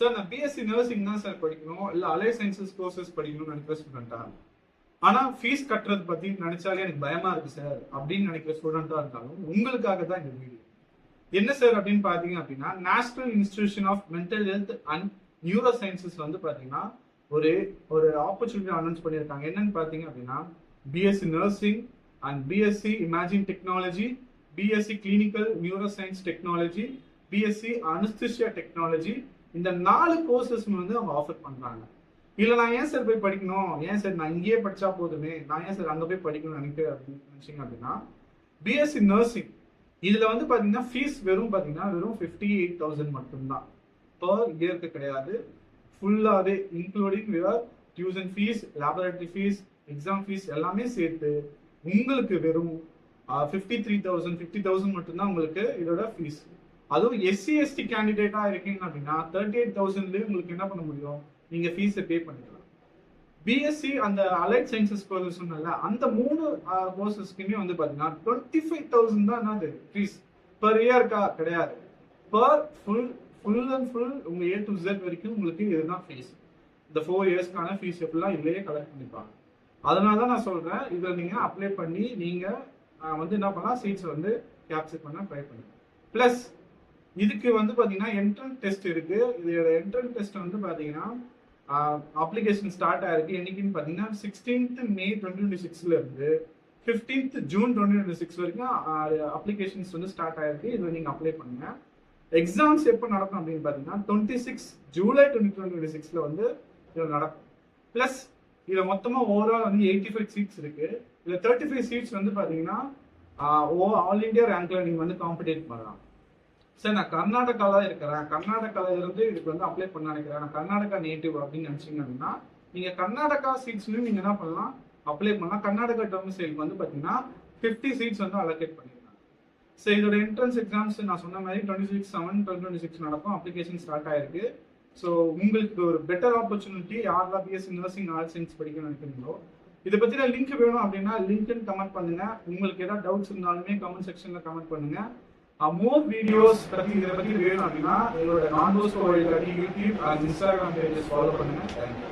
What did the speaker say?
Sir நான் BSc nursing தான் sir படிக்கணும் இல்ல அலைட் சயின்சஸ் கோர்சஸ் படிக்கணும்னு நினைக்கிற ஸ்டூடெண்டா, ஆனா ஃபீஸ் கட்டுறது பத்தி நினைச்சாலே எனக்கு பயமா இருக்கு சார் அப்படின்னு நினைக்கிற ஸ்டூடெண்டா இருந்தாலும் உங்களுக்காக தான் இந்த வீடியோ. என்ன சார் அப்படின்னு பாத்தீங்க அப்படின்னா, national institution of mental health and neuro sciences வந்து பாத்தீங்கன்னா ஒரு ஒரு ஆப்பர்ச்சுனிட்டி அனௌன்ஸ் பண்ணியிருக்காங்க. என்னன்னு பாத்தீங்க அப்படின்னா, BSc nursing and BSc imaging technology, BSc clinical neuro science technology, BSc anaesthesia technology, இந்த 4 கோர்சஸ் வந்து அவங்க ஆஃபர் பண்றாங்க. இல்ல நான் ஏன் சார் போய் படிக்கணும், ஏன் சார் நான் இங்கேயே படிச்சா போதுமே, நான் ஏன் சார் அங்க போய் படிக்கணும்னு நினைச்சீங்க அப்படின்னா, பிஎஸ்சி நர்சிங் இதுல வந்து பாத்தீங்கன்னா ஃபீஸ் வெறும் 58,000 மட்டும்தான். பர் இயருக்கு கிடையாது, ஃபுல்லாவே including your tuition fees, laboratory fees, exam fees எல்லாமே சேர்த்து உங்களுக்கு வெறும் 50,000 மட்டும்தான் உங்களுக்கு இதோட ஃபீஸ். அதுவும் எஸ்சி எஸ்டி கேண்டிடேட்டா இருக்கீங்க அப்படின்னா 38,000 உங்களுக்கு என்ன பண்ண முடியும், நீங்க ஃபீஸை பே பண்ணிக்கலாம். பிஎஸ்சி அந்த அலைட் சயின்சஸ் கோர்சஸ் சொன்னல, அந்த 3 கோர்சஸ்க்குமே வந்து பாத்தீங்கன்னா 25,000 தான் என்னது ஃபீஸ். பர் இயர்க்கா கிடையாது, பர் ஃபுல் அண்ட் ஃபுல் உங்க A to Z வரைக்கும் உங்களுக்கு இதுதான் ஃபீஸ். இந்த 4 இயர்ஸ்க்கான ஃபீஸ் எப்படிலாம் இல்லையே கலெக்ட் பண்ணிப்பாங்க. அதனால தான் நான் சொல்றேன், இதில் நீங்க அப்ளை பண்ணி நீங்க வந்து என்ன பண்ணலாம், சீட்ஸ் வந்து கேப்சர் பண்ண ட்ரை பண்ணுங்க. பிளஸ் இதுக்கு வந்து பாத்தீங்கன்னா என்ட்ரன்ஸ் டெஸ்ட் இருக்கு. இதோட என்ட்ரன்ஸ் டெஸ்ட் வந்து பாத்தீங்கன்னா அப்ளிகேஷன் ஸ்டார்ட் ஆயிருக்கு. என்னைக்குன்னு பாத்தீங்கன்னா 16th May 2026 இருந்து 15th June 2026 வரைக்கும் அப்ளிகேஷன்ஸ் வந்து ஸ்டார்ட் ஆயிருக்கு. இதுல நீங்க அப்ளை பண்ணுங்க. எக்ஸாம்ஸ் எப்போ நடக்கும் அப்படின்னு பாத்தீங்கன்னா 26 July 2026 வந்து இது நடக்கும். பிளஸ் இதுல மொத்தமா ஓவரால் வந்து 85 சீட்ஸ் இருக்கு. இதுல 35 சீட்ஸ் வந்து பாத்தீங்கன்னா ஆல் இந்தியா ரேங்க்ல நீங்க வந்து காம்படிட் பண்ணலாம். சார் நான் கர்நாடகால இருக்கிறேன், கர்நாடகால இருந்து இதுக்கு வந்து அப்ளை பண்ண நினைக்கிறேன், நான் கர்நாடகா நேட்டிவ் அப்படின்னு நினைச்சீங்க அப்படின்னா நீங்க கர்நாடகா சீட்ஸ்லயும் நீங்க என்ன பண்ணலாம், அப்ளை பண்ணலாம். கர்நாடகா டொமிசைலுக்கு வந்து பாத்தீங்கன்னா 50 சீட்ஸ் வந்து அலோகேட் பண்ணிருக்காங்க. ஸோ இதோட என்ட்ரன்ஸ் எக்ஸாம்ஸ் நான் சொன்ன மாதிரி 26/7/2026 நடக்கும். அப்ளிகேஷன் ஸ்டார்ட் ஆயிருக்கு. ஸோ உங்களுக்கு ஒரு பெட்டர் ஆப்பர்ச்சுனிட்டி. யாரெல்லாம் பிஎஸ்சி நர்சிங் ஆர்ட்ஸ் சயின்ஸ் படிக்கணும்னு நினைக்கிறீங்களோ, இதை பத்தின லிங்க் வேணும் அப்படின்னா லிங்க்னு கமெண்ட் பண்ணுங்க. உங்களுக்கு ஏதாவது டவுட்ஸ் இருந்தாலுமே கமெண்ட் செக்ஷன்ல கமெண்ட் பண்ணுங்க. மோர் வீடியோஸ் பத்தி இதை பத்தி வேணும் அப்படின்னா எங்களோட நான் Bosco YouTube and Instagram pages follow பண்ணுங்க. தேங்க்யூ.